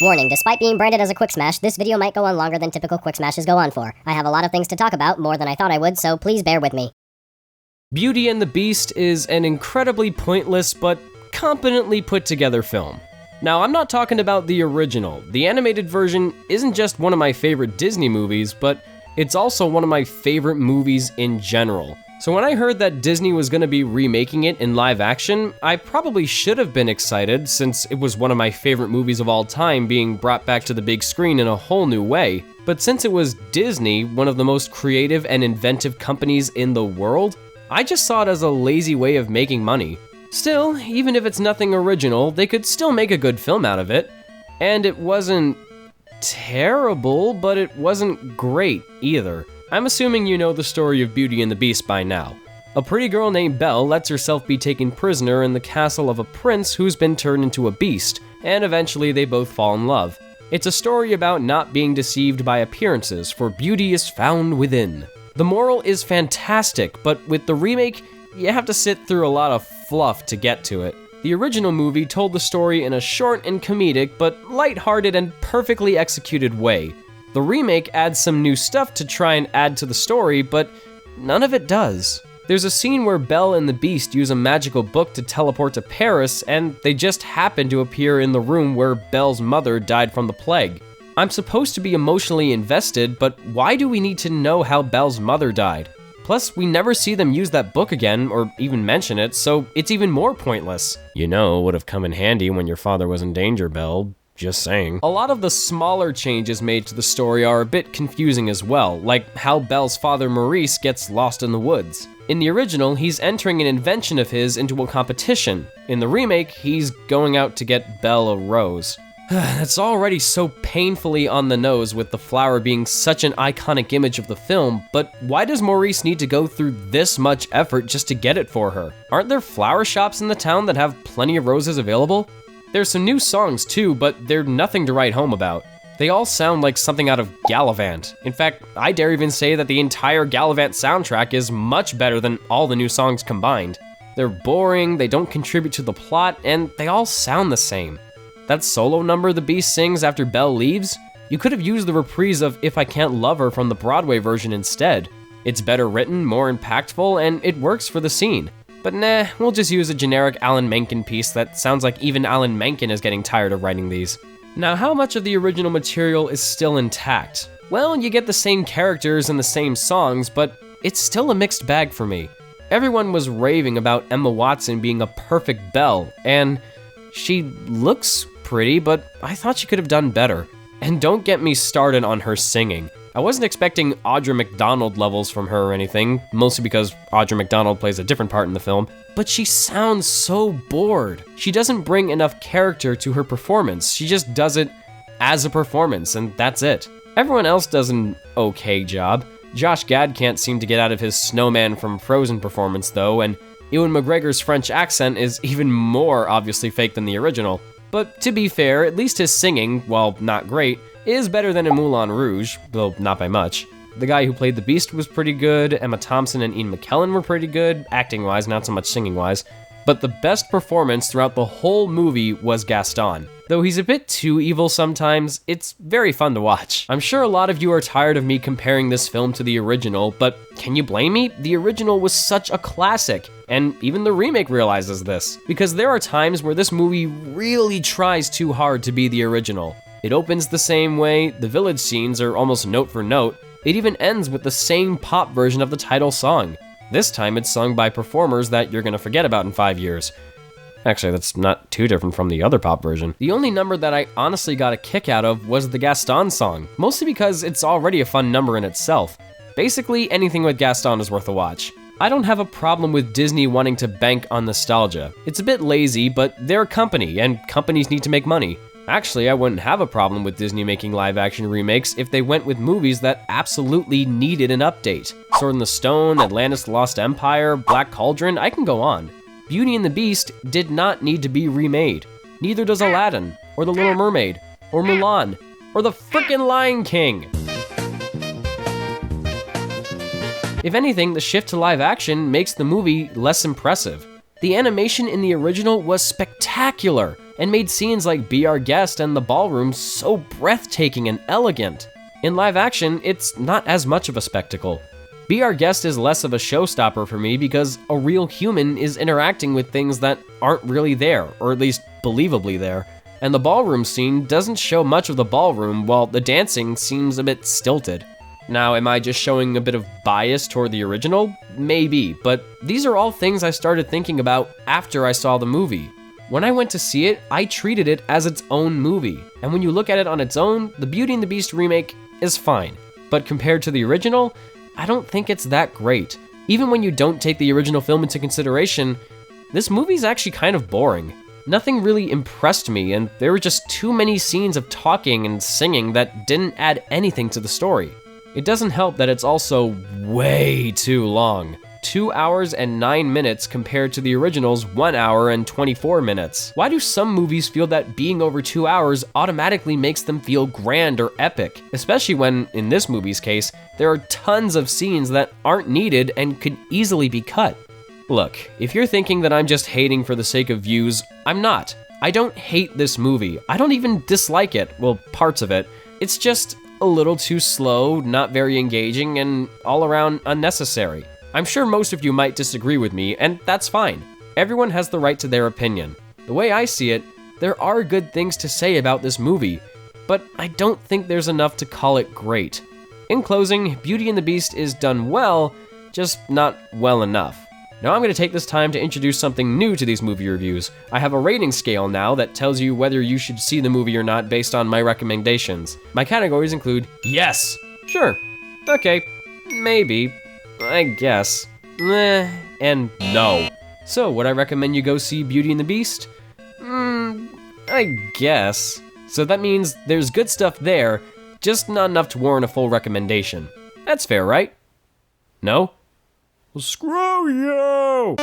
Warning, despite being branded as a quick smash, this video might go on longer than typical quick smashes go on for. I have a lot of things to talk about, more than I thought I would, so please bear with me. Beauty and the Beast is an incredibly pointless but competently put together film. Now, I'm not talking about the original. The animated version isn't just one of my favorite Disney movies, but it's also one of my favorite movies in general. So when I heard that Disney was going to be remaking it in live action, I probably should have been excited since it was one of my favorite movies of all time being brought back to the big screen in a whole new way. But since it was Disney, one of the most creative and inventive companies in the world, I just saw it as a lazy way of making money. Still, even if it's nothing original, they could still make a good film out of it. And it wasn't terrible, but it wasn't great either. I'm assuming you know the story of Beauty and the Beast by now. A pretty girl named Belle lets herself be taken prisoner in the castle of a prince who's been turned into a beast, and eventually they both fall in love. It's a story about not being deceived by appearances, for beauty is found within. The moral is fantastic, but with the remake, you have to sit through a lot of fluff to get to it. The original movie told the story in a short and comedic, but lighthearted and perfectly executed way. The remake adds some new stuff to try and add to the story, but none of it does. There's a scene where Belle and the Beast use a magical book to teleport to Paris, and they just happen to appear in the room where Belle's mother died from the plague. I'm supposed to be emotionally invested, but why do we need to know how Belle's mother died? Plus, we never see them use that book again, or even mention it, so it's even more pointless. You know, would have come in handy when your father was in danger, Belle. Just saying. A lot of the smaller changes made to the story are a bit confusing as well, like how Belle's father Maurice gets lost in the woods. In the original, he's entering an invention of his into a competition. In the remake, he's going out to get Belle a rose. That's already so painfully on the nose with the flower being such an iconic image of the film, but why does Maurice need to go through this much effort just to get it for her? Aren't there flower shops in the town that have plenty of roses available? There's some new songs too, but they're nothing to write home about. They all sound like something out of Gallivant. In fact, I dare even say that the entire Gallivant soundtrack is much better than all the new songs combined. They're boring, they don't contribute to the plot, and they all sound the same. That solo number the Beast sings after Belle leaves? You could have used the reprise of If I Can't Love Her from the Broadway version instead. It's better written, more impactful, and it works for the scene. But nah, we'll just use a generic Alan Menken piece that sounds like even Alan Menken is getting tired of writing these. Now, how much of the original material is still intact? Well, you get the same characters and the same songs, but it's still a mixed bag for me. Everyone was raving about Emma Watson being a perfect Belle, and she looks pretty, but I thought she could have done better. And don't get me started on her singing. I wasn't expecting Audra McDonald levels from her or anything, mostly because Audra McDonald plays a different part in the film, but she sounds so bored. She doesn't bring enough character to her performance, she just does it as a performance, and that's it. Everyone else does an okay job. Josh Gad can't seem to get out of his snowman from Frozen performance though, and Ewan McGregor's French accent is even more obviously fake than the original. But to be fair, at least his singing, while not great, is better than in Moulin Rouge, though not by much. The guy who played the Beast was pretty good, Emma Thompson and Ian McKellen were pretty good, acting-wise, not so much singing-wise. But the best performance throughout the whole movie was Gaston. Though he's a bit too evil sometimes, it's very fun to watch. I'm sure a lot of you are tired of me comparing this film to the original, but can you blame me? The original was such a classic, and even the remake realizes this. Because there are times where this movie really tries too hard to be the original. It opens the same way, the village scenes are almost note for note, it even ends with the same pop version of the title song. This time it's sung by performers that you're gonna forget about in 5 years. Actually, that's not too different from the other pop version. The only number that I honestly got a kick out of was the Gaston song, mostly because it's already a fun number in itself. Basically, anything with Gaston is worth a watch. I don't have a problem with Disney wanting to bank on nostalgia. It's a bit lazy, but they're a company, and companies need to make money. Actually, I wouldn't have a problem with Disney making live-action remakes if they went with movies that absolutely needed an update. Sword in the Stone, Atlantis: The Lost Empire, Black Cauldron, I can go on. Beauty and the Beast did not need to be remade. Neither does Aladdin, or The Little Mermaid, or Mulan, or the frickin' Lion King. If anything, the shift to live action makes the movie less impressive. The animation in the original was spectacular and made scenes like Be Our Guest and the ballroom so breathtaking and elegant. In live action, it's not as much of a spectacle. Be Our Guest is less of a showstopper for me because a real human is interacting with things that aren't really there, or at least believably there. And the ballroom scene doesn't show much of the ballroom, while the dancing seems a bit stilted. Now, am I just showing a bit of bias toward the original? Maybe, but these are all things I started thinking about after I saw the movie. When I went to see it, I treated it as its own movie, and when you look at it on its own, the Beauty and the Beast remake is fine. But compared to the original, I don't think it's that great. Even when you don't take the original film into consideration, this movie's actually kind of boring. Nothing really impressed me, and there were just too many scenes of talking and singing that didn't add anything to the story. It doesn't help that it's also way too long. 2 hours and 9 minutes compared to the original's 1 hour and 24 minutes. Why do some movies feel that being over 2 hours automatically makes them feel grand or epic? Especially when, in this movie's case, there are tons of scenes that aren't needed and could easily be cut. Look, if you're thinking that I'm just hating for the sake of views, I'm not. I don't hate this movie. I don't even dislike it, well, parts of it. It's just a little too slow, not very engaging, and all around unnecessary. I'm sure most of you might disagree with me, and that's fine. Everyone has the right to their opinion. The way I see it, there are good things to say about this movie, but I don't think there's enough to call it great. In closing, Beauty and the Beast is done well, just not well enough. Now I'm going to take this time to introduce something new to these movie reviews. I have a rating scale now that tells you whether you should see the movie or not based on my recommendations. My categories include yes, sure, okay, maybe, I guess, and no. So, would I recommend you go see Beauty and the Beast? I guess. So that means there's good stuff there, just not enough to warrant a full recommendation. That's fair, right? No? Well, screw you!